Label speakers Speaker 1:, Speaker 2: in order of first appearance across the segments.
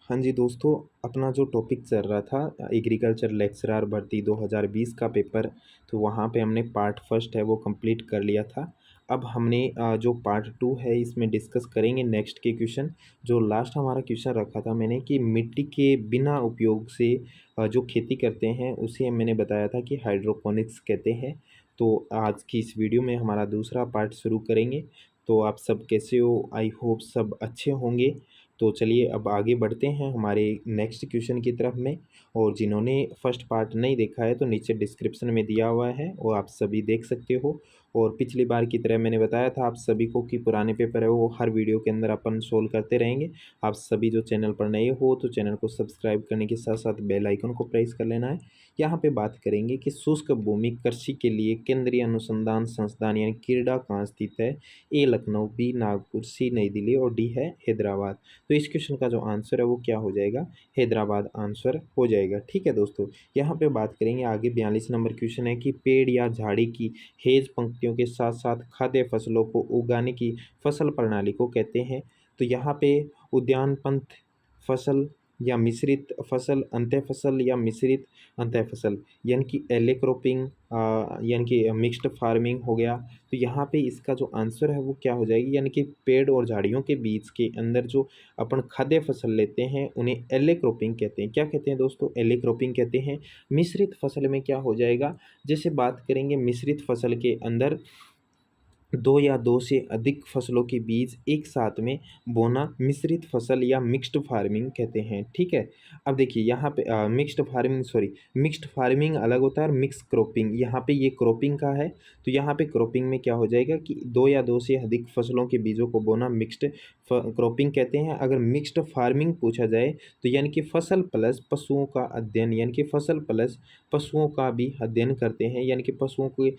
Speaker 1: हाँ जी दोस्तों, अपना जो टॉपिक चल रहा था एग्रीकल्चर लेक्चरर भर्ती 2020 का पेपर, तो वहाँ पे हमने पार्ट फर्स्ट है वो कंप्लीट कर लिया था। अब हमने जो पार्ट टू है इसमें डिस्कस करेंगे नेक्स्ट के क्वेश्चन। जो लास्ट हमारा क्वेश्चन रखा था मैंने कि मिट्टी के बिना उपयोग से जो खेती करते हैं उसे मैंने बताया था कि हाइड्रोपोनिक्स कहते हैं। तो आज की इस वीडियो में हमारा दूसरा पार्ट शुरू करेंगे। तो आप सब कैसे हो? आई होप सब अच्छे होंगे। तो चलिए अब आगे बढ़ते हैं हमारे नेक्स्ट क्वेश्चन की तरफ में। और जिन्होंने फर्स्ट पार्ट नहीं देखा है तो नीचे डिस्क्रिप्शन में दिया हुआ है और आप सभी देख सकते हो। और पिछली बार की तरह मैंने बताया था आप सभी को कि पुराने पेपर है वो हर वीडियो के अंदर अपन सोल्व करते रहेंगे। आप सभी जो चैनल पर नए हो तो चैनल को सब्सक्राइब करने के साथ साथ बेल आइकन को प्रेस कर लेना है। यहाँ पे बात करेंगे कि शुष्क भूमि कृषि के लिए केंद्रीय अनुसंधान संस्थान यानी किरडा कहाँ स्थित है। ए लखनऊ, बी नागपुर, सी नई दिल्ली और डी है हैदराबाद। तो इस क्वेश्चन का जो आंसर है वो क्या हो जाएगा? हैदराबाद आंसर हो जाएगा। ठीक है दोस्तों, यहाँ पे बात करेंगे आगे 42 नंबर क्वेश्चन है कि पेड़ या झाड़ी की हेज पंक्तियों के साथ साथ खाद्य फसलों को उगाने की फसल प्रणाली को कहते हैं। तो यहाँ पे उद्यान पंथ फसल या मिश्रित फसल, अंत्य फसल या मिश्रित अंत्य फसल, यानी कि एले क्रॉपिंग यानी कि मिक्स्ड फार्मिंग हो गया। तो यहाँ पे इसका जो आंसर है वो क्या हो जाएगी? यानी कि पेड़ और झाड़ियों के बीच के अंदर जो अपन खाद्य फसल लेते हैं उन्हें एले क्रॉपिंग कहते हैं। क्या कहते हैं दोस्तों? एले क्रॉपिंग कहते हैं। मिश्रित फसल में क्या हो जाएगा? जैसे बात करेंगे मिश्रित फसल के अंदर दो या दो से अधिक फसलों के बीज एक साथ में बोना मिश्रित फसल या मिक्स्ड फार्मिंग कहते हैं। ठीक है। अब देखिए यहाँ पे मिक्स्ड फार्मिंग अलग होता है और मिक्स क्रॉपिंग, यहाँ पे ये क्रॉपिंग का है। तो यहाँ पे क्रॉपिंग में क्या हो जाएगा कि दो या दो से अधिक फसलों के बीजों को बोना मिक्स्ड क्रॉपिंग कहते हैं। अगर मिक्स्ड फार्मिंग पूछा जाए तो यानी कि फसल प्लस पशुओं का अध्ययन, यानी कि फसल प्लस पशुओं का भी अध्ययन करते हैं, यानी कि पशुओं को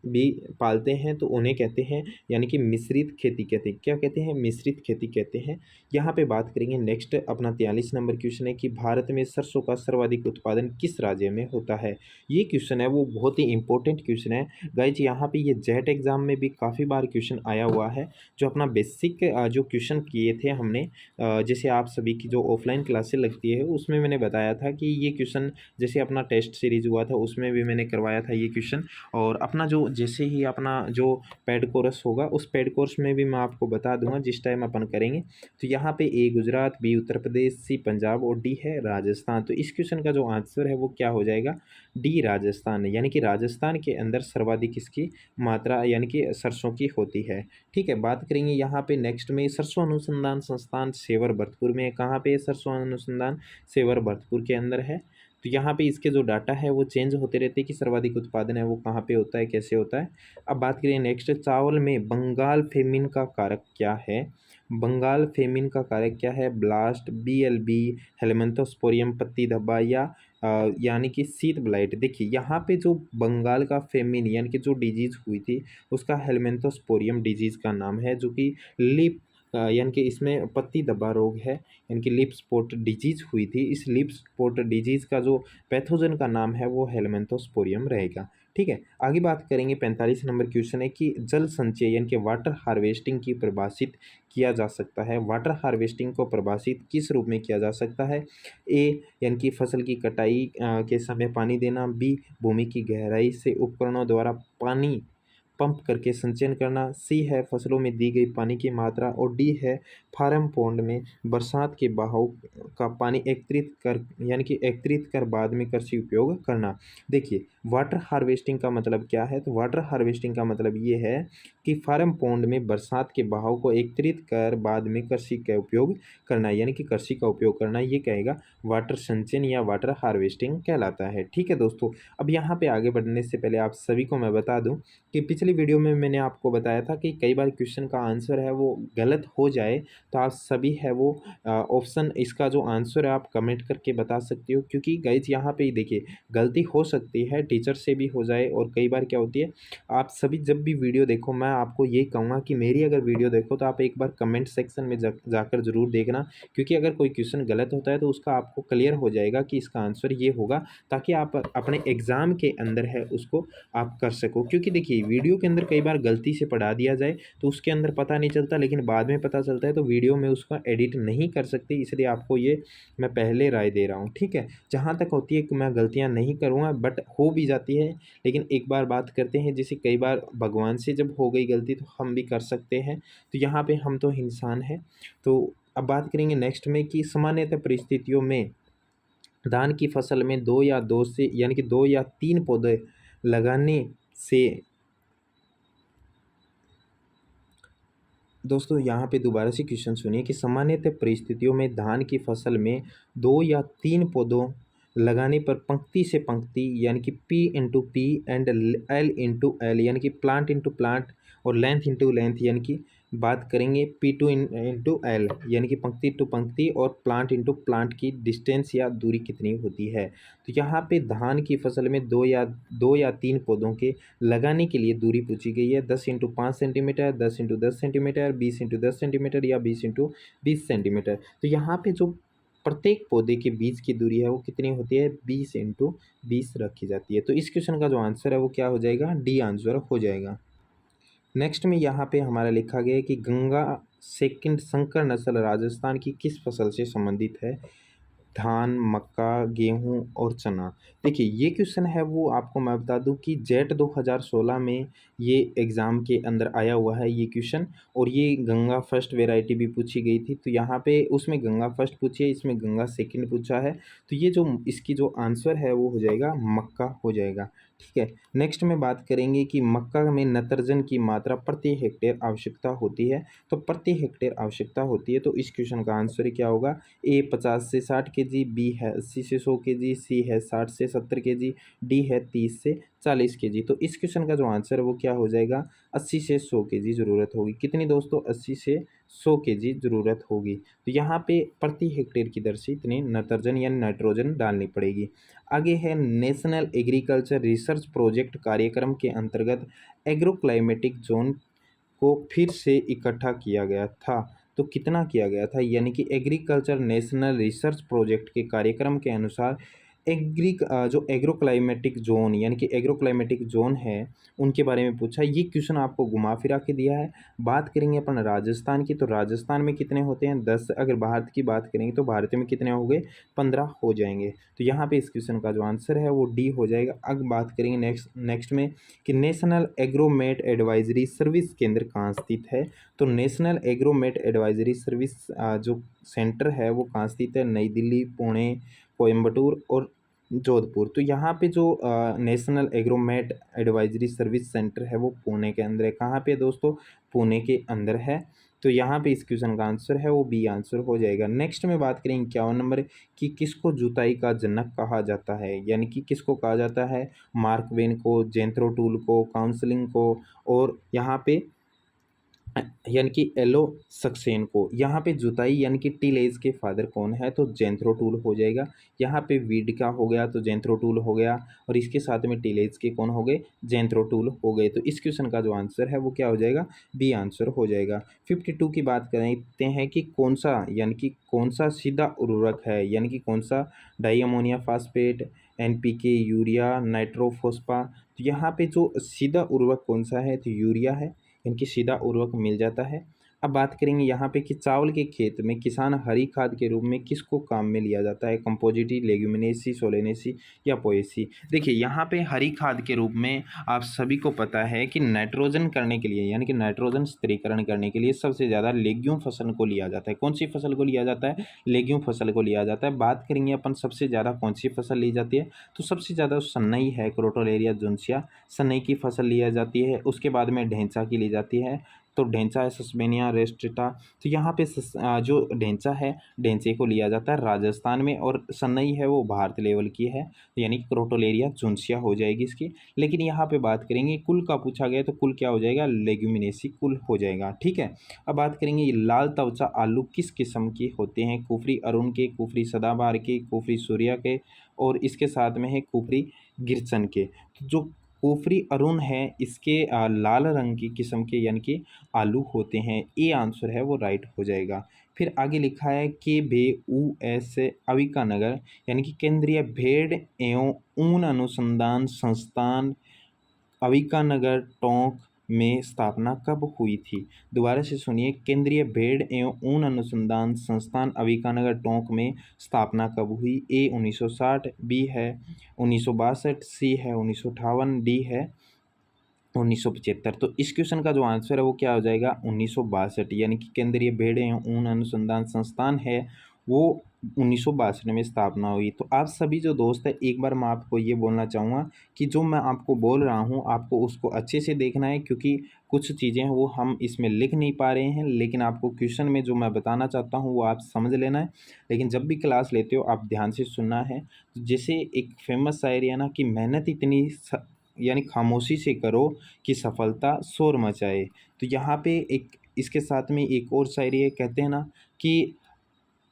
Speaker 1: भी पालते हैं तो उन्हें कहते हैं यानी कि मिश्रित खेती कहते हैं। क्या कहते हैं? मिश्रित खेती कहते हैं। यहाँ पे बात करेंगे नेक्स्ट अपना 43 नंबर क्वेश्चन है कि भारत में सरसों का सर्वाधिक उत्पादन किस राज्य में होता है। ये क्वेश्चन है वो बहुत ही इंपॉर्टेंट क्वेश्चन है गाइज। यहाँ पे ये जेट एग्जाम में भी काफ़ी बार क्वेश्चन आया हुआ है। जो अपना बेसिक जो क्वेश्चन किए थे हमने, जैसे आप सभी की जो ऑफलाइन क्लासेस लगती है उसमें मैंने बताया था कि ये क्वेश्चन, जैसे अपना टेस्ट सीरीज हुआ था उसमें भी मैंने करवाया था ये क्वेश्चन। और अपना जो जैसे ही अपना जो पेड कोर्स होगा उस पेड कोर्स में भी मैं आपको बता दूंगा जिस टाइम अपन करेंगे। तो यहाँ पे ए गुजरात, बी उत्तर प्रदेश, सी पंजाब और डी है राजस्थान। तो इस क्वेश्चन का जो आंसर है वो क्या हो जाएगा? डी राजस्थान, यानी कि राजस्थान के अंदर सर्वाधिक इसकी मात्रा यानी कि सरसों की होती है। ठीक है। बात करेंगे यहाँ पे नेक्स्ट में सरसों अनुसंधान संस्थान सेवर भरतपुर में। कहाँ पे सरसों अनुसंधान? सेवर भरतपुर के अंदर है। तो यहाँ पे इसके जो डाटा है वो चेंज होते रहते हैं कि सर्वाधिक उत्पादन है वो कहाँ पे होता है, कैसे होता है। अब बात करें नेक्स्ट, चावल में बंगाल फेमिन का कारक क्या है? बंगाल फेमिन का कारक क्या है? ब्लास्ट, BLB, हेलमेंथोस्पोरियम पत्ती धब्बा या यानी कि शीत ब्लाइट। देखिए यहाँ पे जो बंगाल का फेमिन यानी कि जो डिजीज़ हुई थी उसका हेलमेंथोस्पोरियम डिजीज़ का नाम है, जो कि लिप यानी कि इसमें पत्ती धब्बा रोग है, यानी कि लिप स्पॉट डिजीज़ हुई थी। इस लिप स्पॉट डिजीज़ का जो पैथोजन का नाम है वो हेलमेंथोस्पोरियम रहेगा। ठीक है। आगे बात करेंगे 45 नंबर क्वेश्चन है कि जल संचय यानी कि वाटर हार्वेस्टिंग की परिभाषित किया जा सकता है। वाटर हार्वेस्टिंग को परिभाषित किस रूप में किया जा सकता है? ए यानी कि फसल की कटाई के समय पानी देना, बी भूमि की गहराई से उपकरणों द्वारा पानी पंप करके संचयन करना, सी है फसलों में दी गई पानी की मात्रा और डी है फार्म पॉन्ड में बरसात के बहाव का पानी एकत्रित कर यानी कि एकत्रित कर बाद में कृषि उपयोग करना। देखिए वाटर हार्वेस्टिंग का मतलब क्या है? तो वाटर हार्वेस्टिंग का मतलब ये है कि फार्म पॉन्ड में बरसात के बहाव को एकत्रित कर बाद में कृषि का उपयोग करना, यानी कि कृषि का उपयोग करना, ये कहेगा वाटर संचयन या वाटर हार्वेस्टिंग कहलाता है। ठीक है दोस्तों, अब यहाँ पे आगे बढ़ने से पहले आप सभी को मैं बता दूं कि पिछली वीडियो में मैंने आपको बताया था कि कई बार क्वेश्चन का आंसर है वो गलत हो जाए तो आप सभी है वो ऑप्शन इसका जो आंसर है आप कमेंट करके बता सकते हो। क्योंकि गाइज यहाँ पे देखिए गलती हो सकती है, टीचर से भी हो जाए, और कई बार क्या होती है आप सभी जब भी वीडियो देखो मैं आपको यही कहूँगा कि मेरी अगर वीडियो देखो तो आप एक बार कमेंट सेक्शन में जाकर ज़रूर देखना। क्योंकि अगर कोई क्वेश्चन गलत होता है तो उसका आपको क्लियर हो जाएगा कि इसका आंसर ये होगा, ताकि आप अपने एग्ज़ाम के अंदर है उसको आप कर सको। क्योंकि देखिए वीडियो के अंदर कई बार गलती से पढ़ा दिया जाए तो उसके अंदर पता नहीं चलता, लेकिन बाद में पता चलता है, तो वीडियो में उसका एडिट नहीं कर सकते, इसलिए आपको ये मैं पहले राय दे रहा हूँ, ठीक है। जहाँ तक होती है कि मैं गलतियाँ नहीं करूँगा, बट हो भी जाती है, लेकिन एक बार बात करते हैं, जैसे कई बार भगवान से जब हो गई गलती तो हम भी कर सकते हैं, तो यहाँ पे हम तो इंसान हैं। तो अब बात करेंगे नेक्स्ट में कि सामान्यतः परिस्थितियों में धान की फसल में दो या दो से यानी कि 2 या 3 पौधे लगाने से, दोस्तों यहाँ पे दोबारा से क्वेश्चन सुनिए कि सामान्यतः परिस्थितियों में धान की फसल में 2 या 3 पौधों लगाने पर पंक्ति से पंक्ति यानी कि P into P and L into L यानी कि प्लांट इंटू प्लांट और लेंथ इंटू लेंथ, यानी कि बात करेंगे P2 इंटू एल यानी कि पंक्ति टू पंक्ति और प्लांट इंटू प्लांट की डिस्टेंस या दूरी कितनी होती है। तो यहाँ पे धान की फसल में दो या तीन पौधों के लगाने के लिए दूरी पूछी गई है, 10 into 5 centimetre, 10 into 10 centimetre, 20 into 10 centimetre या 20 इंटू 20 सेंटीमीटर। तो यहाँ पे जो प्रत्येक पौधे के बीच की दूरी है वो कितनी होती है, 20 इंटू 20 रखी जाती है। तो इस क्वेश्चन का जो आंसर है वो क्या हो जाएगा, डी आंसर हो जाएगा। नेक्स्ट में यहाँ पे हमारा लिखा गया है कि गंगा सेकंड संकर नस्ल राजस्थान की किस फसल से संबंधित है, धान, मक्का, गेहूं और चना। देखिए ये क्वेश्चन है वो आपको मैं बता दूं कि जेट 2016 में ये एग्ज़ाम के अंदर आया हुआ है ये क्वेश्चन, और ये गंगा फर्स्ट वैरायटी भी पूछी गई थी, तो यहाँ पे उसमें गंगा फर्स्ट पूछी है, इसमें गंगा सेकंड पूछा है, तो ये जो इसकी जो आंसर है वो हो जाएगा मक्का हो जाएगा, ठीक है। नेक्स्ट में बात करेंगे कि मक्का में नाइट्रोजन की मात्रा प्रति हेक्टेयर आवश्यकता होती है, तो प्रति हेक्टेयर आवश्यकता होती है, तो इस क्वेश्चन का आंसर क्या होगा, ए 50 से 60 केजी, बी है 80 से 100 केजी, सी है 60 से 70 केजी, डी है 30 से 40 केजी। तो इस क्वेश्चन का जो आंसर है वो क्या हो जाएगा, 80 से 100 केजी ज़रूरत होगी। कितनी दोस्तों, 80 से 100 केजी ज़रूरत होगी। तो यहाँ पे प्रति हेक्टेयर की दर से इतनी नाइट्रोजन या नाइट्रोजन डालनी पड़ेगी। आगे है नेशनल एग्रीकल्चर रिसर्च प्रोजेक्ट कार्यक्रम के अंतर्गत एग्रो क्लाइमेटिक जोन को फिर से इकट्ठा किया गया था, तो कितना किया गया था, यानी कि एग्रीकल्चर नेशनल रिसर्च प्रोजेक्ट के कार्यक्रम के अनुसार जो एग्रो क्लाइमेटिक जोन यानी कि एग्रो क्लाइमेटिक जोन है उनके बारे में पूछा। ये क्वेश्चन आपको घुमा फिरा के दिया है। बात करेंगे अपन राजस्थान की, तो राजस्थान में कितने होते हैं, 10। अगर भारत की बात करेंगे तो भारत में कितने हो गए, 15 हो जाएंगे। तो यहाँ पे इस क्वेश्चन का जो आंसर है वो डी हो जाएगा। अब बात करेंगे नेक्स्ट में कि नेशनल एग्रोमेट एडवाइजरी सर्विस केंद्र कहाँ स्थित है, तो नेशनल एग्रोमेट एडवाइजरी सर्विस जो सेंटर है वो कहाँ स्थित है, नई दिल्ली, पुणे, कोयम्बटूर और जोधपुर। तो यहाँ पे जो national Agromet advisory service centre है वो पुणे के अंदर है। कहाँ पे दोस्तों, पुणे के अंदर है। तो यहाँ पे इस क्वेश्चन का आंसर है वो बी आंसर हो जाएगा। नेक्स्ट में बात करेंगे 51 नंबर कि किसको जुताई का जनक कहा जाता है, यानी कि किसको कहा जाता है, मार्क वेन को, जेंथ्रो टूल को, काउंसलिंग को, और यहाँ पे यानी कि एलो सक्सेन को। यहाँ पे जुताई यानी कि टिलेज के फादर कौन है, तो जेंथ्रो टूल हो जाएगा। यहाँ पे वीड का हो गया तो जेंथ्रो टूल हो गया, और इसके साथ में टिलेज के कौन हो गए, जेंथ्रो टूल हो गए। तो इस क्वेश्चन का जो आंसर है वो क्या हो जाएगा, बी आंसर हो जाएगा। 52 की बात करते हैं कि कौन सा यानी कि कौन सा सीधा उर्वरक है, यानी कि कौन सा di ammonia phosphate, NPK, urea, nitrophosphate. तो यहाँ पे जो सीधा उर्वरक कौन सा है, तो यूरिया है, इनकी सीधा उर्वरक मिल जाता है। अब बात करेंगे यहाँ पे कि चावल के खेत में किसान हरी खाद के रूप में किसको काम में लिया जाता है, कंपोजिटी, लेग्यूमिनेसी, सोलेनेसी या पोएसी। देखिए यहाँ पे हरी खाद के रूप में आप सभी को पता है कि नाइट्रोजन करने के लिए यानी कि नाइट्रोजन स्थिरीकरण करने के लिए सबसे ज़्यादा लेग्यूम फसल को लिया जाता है। कौन सी फसल को लिया जाता है, लेग्यूम फसल को लिया जाता है। बात करेंगे अपन सबसे ज़्यादा कौन सी फसल ली जाती है, तो सबसे ज़्यादा सन्नई है, क्रोटोलेरिया जोन्सिया, सन्नई की फसल ली जाती है। उसके बाद में ढेंचा की ली जाती है, तो ढेंचा है सस्पेनिया रेस्ट्रिटा। तो यहाँ पे जो ढेंचा है, ढेंचे को लिया जाता है राजस्थान में, और सन्नई है वो भारत लेवल की है, यानी क्रोटोलेरिया जोन्सिया हो जाएगी इसकी। लेकिन यहाँ पे बात करेंगे कुल का पूछा गया, तो कुल क्या हो जाएगा, लेग्यूमिनेसी कुल हो जाएगा, ठीक है। अब बात करेंगे ये लाल त्वचा आलू किस किस्म के होते हैं, कुफरी अरुण के, कुफरी सदाबहार के, कुफरी सूर्या के, और इसके साथ में है कुफरी गिरचन के। तो जो कुफरी अरुण है इसके लाल रंग की किस्म के यानी कि आलू होते हैं, ए आंसर है वो राइट हो जाएगा। फिर आगे लिखा है के भे ऊ एस अविका नगर यानी कि केंद्रीय भेड़ एवं ऊन अनुसंधान संस्थान अविका नगर टोंक में स्थापना कब हुई थी? दोबारा से सुनिए, केंद्रीय भेड़ एवं ऊन अनुसंधान संस्थान अभिकानगर टोंक में स्थापना कब हुई? ए 1960, बी है 1962, सी है 1958, डी है 1975। तो इस क्वेश्चन का जो आंसर है वो क्या हो जाएगा? 1962, यानी कि केंद्रीय भेड़ एवं ऊन अनुसंधान संस्थान है वो 1962 में स्थापना हुई। तो आप सभी जो दोस्त हैं, एक बार मैं आपको ये बोलना चाहूँगा कि जो मैं आपको बोल रहा हूँ आपको उसको अच्छे से देखना है, क्योंकि कुछ चीज़ें हैं वो हम इसमें लिख नहीं पा रहे हैं, लेकिन आपको क्वेश्चन में जो मैं बताना चाहता हूँ वो आप समझ लेना है। लेकिन जब भी क्लास लेते हो आप ध्यान से सुनना है। जैसे एक फेमस शायरी है ना कि मेहनत इतनी यानी खामोशी से करो कि सफलता शोर मचाए। तो यहाँ पे एक इसके साथ में एक और शायरी है, कहते हैं ना कि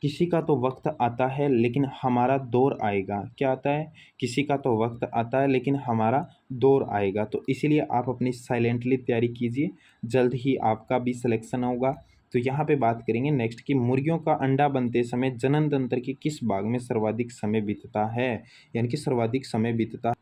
Speaker 1: किसी का तो वक्त आता है लेकिन हमारा दौर आएगा। क्या आता है? किसी का तो वक्त आता है लेकिन हमारा दौर आएगा। तो इसीलिए आप अपनी साइलेंटली तैयारी कीजिए, जल्द ही आपका भी सिलेक्शन होगा। तो यहाँ पे बात करेंगे नेक्स्ट कि मुर्गियों का अंडा बनते समय जनन तंत्र के किस भाग में सर्वाधिक समय बीतता है, यानी कि सर्वाधिक समय बीतता।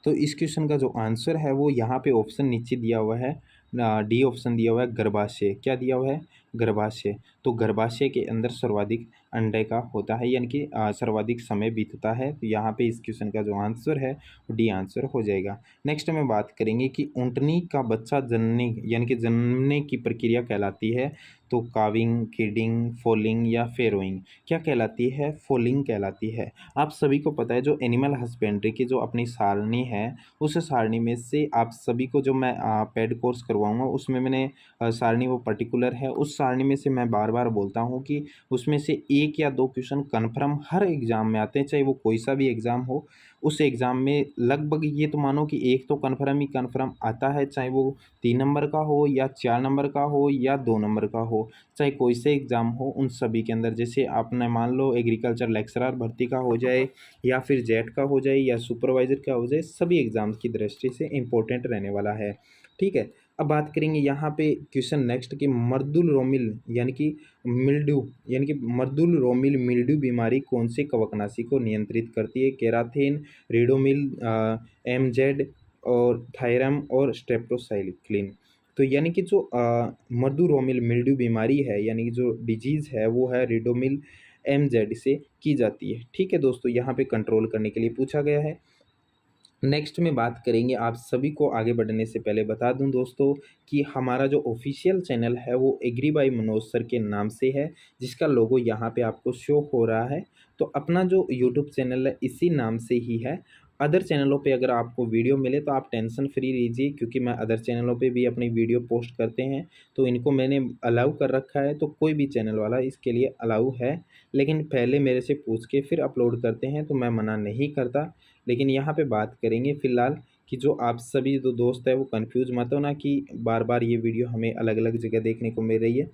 Speaker 1: तो इस क्वेश्चन का जो आंसर है वो यहाँ पे ऑप्शन नीचे दिया हुआ है, डी ऑप्शन दिया हुआ है, गर्भाशय। क्या दिया हुआ है? गर्भाशय। तो गर्भाशय के अंदर सर्वाधिक अंडे का होता है, यानी कि सर्वाधिक समय बीतता है। तो यहाँ पे इस क्वेश्चन का जो आंसर है वो डी आंसर हो जाएगा। नेक्स्ट में बात करेंगे कि ऊँटनी का बच्चा जनने यानी कि जन्मने की प्रक्रिया कहलाती है। तो काविंग, किडिंग, फोलिंग या फेरोइंग क्या कहलाती है? फोलिंग कहलाती है। आप सभी को पता है जो एनिमल हस्बेंड्री की जो अपनी सारणी है, उस सारणी में से आप सभी को जो मैं पेड कोर्स करवाऊँगा उसमें मैंने सारणी वो पर्टिकुलर है, उस सारणी में से मैं बार बार बोलता हूँ कि उसमें से 1 या 2 क्वेश्चन कन्फर्म हर एग्ज़ाम में आते हैं, चाहे वो कोई सा भी एग्ज़ाम हो। उस एग्ज़ाम में लगभग ये तो मानो कि 1 तो कन्फर्म ही कन्फर्म आता है, चाहे वो 3 नंबर का हो या 4 नंबर का हो या 2 नंबर का हो, चाहे कोई से एग्ज़ाम हो उन सभी के अंदर। जैसे आपने मान लो एग्रीकल्चर लेक्चरर भर्ती का हो जाए या फिर जेट का हो जाए या सुपरवाइज़र का हो जाए, सभी एग्ज़ाम्स की दृष्टि से इम्पोर्टेंट रहने वाला है। ठीक है? अब बात करेंगे यहाँ पे क्वेश्चन नेक्स्ट कि मर्दुल रोमिल यानी कि मिल्ड्यू यानी कि मर्दुल रोमिल मिल्ड्यू बीमारी कौन से कवकनाशी को नियंत्रित करती है? केराथिन, रिडोमिल, एमजेड और थायरम और स्ट्रेप्टोसाइक्लिन। तो यानी कि जो मर्दू रोमिल मिल्ड्यू बीमारी है, यानी कि जो डिजीज़ है वो है रिडोमिल एमजेड से की जाती है। ठीक है दोस्तों, यहाँ पे कंट्रोल करने के लिए पूछा गया है। नेक्स्ट में बात करेंगे, आप सभी को आगे बढ़ने से पहले बता दूं दोस्तों कि हमारा जो ऑफिशियल चैनल है वो एग्री बाय मनोज सर के नाम से है, जिसका लोगो यहाँ पे आपको शो हो रहा है। तो अपना जो यूट्यूब चैनल है इसी नाम से ही है। अदर चैनलों पे अगर आपको वीडियो मिले तो आप टेंशन फ्री रहिए, क्योंकि मैं अदर चैनलों पे भी अपनी वीडियो पोस्ट करते हैं, तो इनको मैंने अलाउ कर रखा है। तो कोई भी चैनल वाला इसके लिए अलाउ है, लेकिन पहले मेरे से पूछ के फिर अपलोड करते हैं, तो मैं मना नहीं करता। लेकिन यहाँ पे बात करेंगे फ़िलहाल कि जो आप सभी जो दोस्त हैं वो कंफ्यूज मत हो ना कि बार बार ये वीडियो हमें अलग अलग जगह देखने को मिल रही है।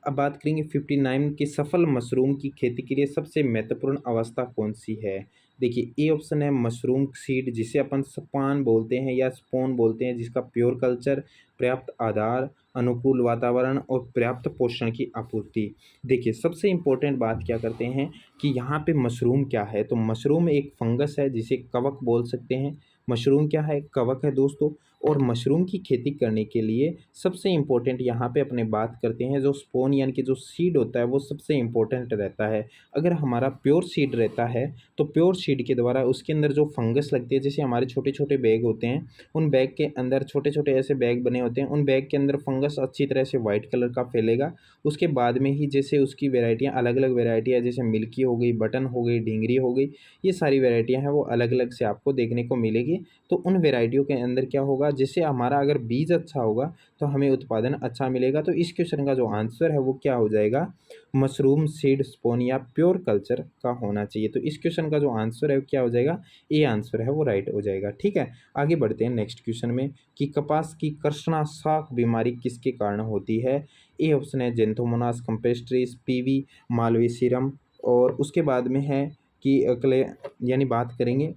Speaker 1: अब बात करेंगे 59 की सफल मशरूम की खेती के लिए सबसे महत्वपूर्ण अवस्था कौन सी है? देखिए, ए ऑप्शन है मशरूम सीड, जिसे अपन स्पान बोलते हैं या स्पोन बोलते हैं, जिसका प्योर कल्चर, पर्याप्त आधार, अनुकूल वातावरण और पर्याप्त पोषण की आपूर्ति। देखिए, सबसे इम्पोर्टेंट बात क्या करते हैं कि यहाँ पे मशरूम क्या है? तो मशरूम एक फंगस है जिसे कवक बोल सकते हैं। मशरूम क्या है? कवक है दोस्तों। और मशरूम की खेती करने के लिए सबसे इम्पोर्टेंट यहाँ पे अपने बात करते हैं, जो स्पोन यानी कि जो सीड होता है वो सबसे इम्पोर्टेंट रहता है। अगर हमारा प्योर सीड रहता है तो प्योर सीड के द्वारा उसके अंदर जो फंगस लगती है, जैसे हमारे छोटे छोटे बैग होते हैं, उन बैग के अंदर छोटे छोटे ऐसे बैग बने होते हैं, उन बैग के अंदर फंगस अच्छी तरह से वाइट कलर का फैलेगा। उसके बाद में ही जैसे उसकी वेराइटियाँ अलग अलग वेराइटियाँ, जैसे मिल्की हो गई, बटन हो गई, ढींगरी हो गई, ये सारी वेराइटियाँ हैं वो अलग अलग से आपको देखने को मिलेगी। तो उन वेराइटियों के अंदर क्या होगा, जैसे हमारा अगर बीज अच्छा होगा तो हमें उत्पादन अच्छा मिलेगा। तो इस क्वेश्चन का जो आंसर है वो क्या हो जाएगा? मशरूम सीड स्पोन या प्योर कल्चर का होना चाहिए। तो इस क्वेश्चन का जो आंसर है वो क्या हो जाएगा? ए आंसर है वो राइट हो जाएगा। ठीक है, आगे बढ़ते हैं नेक्स्ट क्वेश्चन में कि कपास की कर्षणा शाख बीमारी किसके कारण होती है? ए ऑप्शन है जेंथोमोनास कैम्पेस्ट्रिस, पीवी मालवेसीरम, और उसके बाद में है कि क्ले यानी बात करेंगे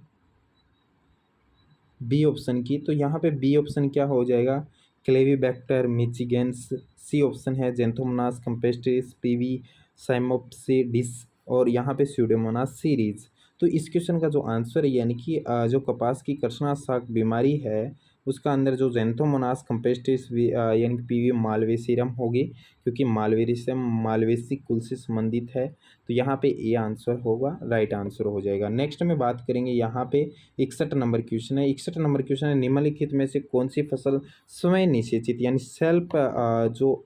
Speaker 1: बी ऑप्शन की। तो यहाँ पे बी ऑप्शन क्या हो जाएगा? क्लेवीबैक्टर मिचिगेंस। सी ऑप्शन है जेंथोमोनास कैम्पेस्ट्रिस, पीवी साइमोप्सिडिस, और यहाँ पे स्यूडोमोनास सीरीज। तो इस क्वेश्चन का जो आंसर है यानी कि जो कपास की कर्षणा शाख बीमारी है उसका अंदर जो ज़ैंथोमोनास कैम्पेस्ट्रिस यानी कि पीवी मालवेसीरम होगी, क्योंकि मालवेरियम मालवेसी कुल से संबंधित है। तो यहाँ पे ए आंसर होगा, राइट आंसर हो जाएगा। नेक्स्ट में बात करेंगे यहाँ पे 61 नंबर क्वेश्चन है। 61 नंबर क्वेश्चन है, निम्नलिखित में से कौन सी फसल स्वयं निषेचित यानी सेल्फ जो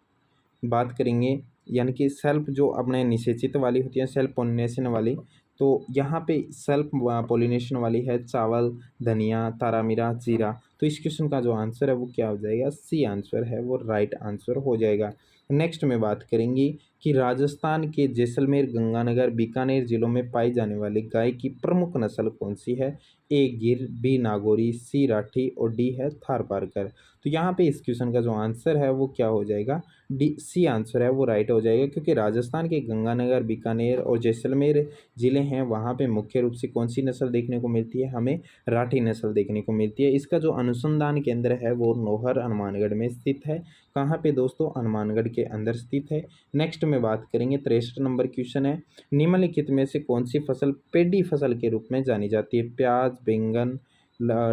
Speaker 1: बात करेंगे यानी कि सेल्फ जो अपने निषेचित वाली होती है, सेल्फ पोलिनेशन वाली, तो यहाँ पे सेल्फ पोलिनेशन वाली है चावल, धनिया, तारामीरा, जीरा। तो इस क्वेश्चन का जो आंसर है वो क्या हो जाएगा, सी आंसर है वो राइट आंसर हो जाएगा। नेक्स्ट में बात करेंगे कि राजस्थान के जैसलमेर, गंगानगर, बीकानेर जिलों में पाई जाने वाली गाय की प्रमुख नस्ल कौन सी है। ए गिर, बी नागौरी, सी राठी और डी है थारपारकर। तो यहाँ पे इस क्वेश्चन का जो आंसर है वो क्या हो जाएगा, डी सी आंसर है वो राइट हो जाएगा, क्योंकि राजस्थान के गंगानगर, बीकानेर और जैसलमेर ज़िले हैं, वहाँ पे मुख्य रूप से कौन सी नस्ल देखने को मिलती है, हमें राठी नस्ल देखने को मिलती है। इसका जो अनुसंधान केंद्र है वो नौहर हनुमानगढ़ में स्थित है। कहाँ पे दोस्तों, हनुमानगढ़ के अंदर स्थित है। नेक्स्ट में बात करेंगे 63 नंबर क्वेश्चन है, निम्नलिखित में से कौन सी फसल पेडी फसल के रूप में जानी जाती है। प्याज, बैंगन,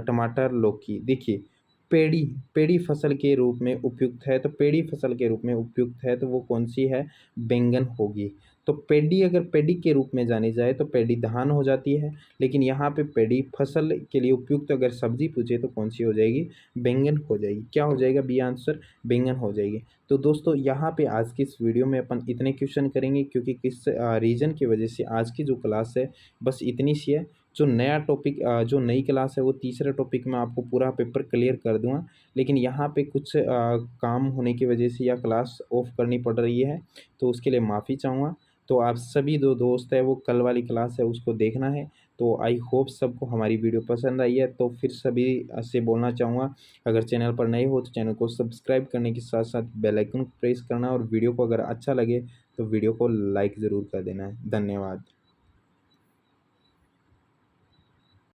Speaker 1: टमाटर, लौकी। देखिए पेड़ी पेड़ी फसल के रूप में उपयुक्त है, तो पेड़ी फसल के रूप में उपयुक्त है तो वो कौन सी है, बैंगन होगी। तो पेडी अगर पेडी के रूप में जानी जाए तो पेडी धान हो जाती है, लेकिन यहाँ पे पेडी फसल के लिए उपयुक्त अगर सब्जी पूछे तो कौन सी हो जाएगी, बैंगन हो जाएगी। क्या हो जाएगा, बी आंसर बैंगन हो जाएगी। तो दोस्तों यहाँ पे आज की इस वीडियो में अपन इतने क्वेश्चन करेंगे, क्योंकि किस रीज़न की वजह से आज की जो क्लास है बस इतनी सी है। जो नया टॉपिक जो नई क्लास है वो तीसरा टॉपिक मैं आपको पूरा पेपर क्लियर कर दूंगा, लेकिन यहाँ पे कुछ काम होने की वजह से यह क्लास ऑफ करनी पड़ रही है, तो उसके लिए माफ़ी चाहूँगा। तो आप सभी दो दोस्त है वो कल वाली क्लास है उसको देखना है। तो आई होप सबको हमारी वीडियो पसंद आई है। तो फिर सभी से बोलना चाहूँगा, अगर चैनल पर नए हो तो चैनल को सब्सक्राइब करने के साथ साथ बेल आइकन प्रेस करना, और वीडियो को अगर अच्छा लगे तो वीडियो को लाइक ज़रूर कर देना है। धन्यवाद।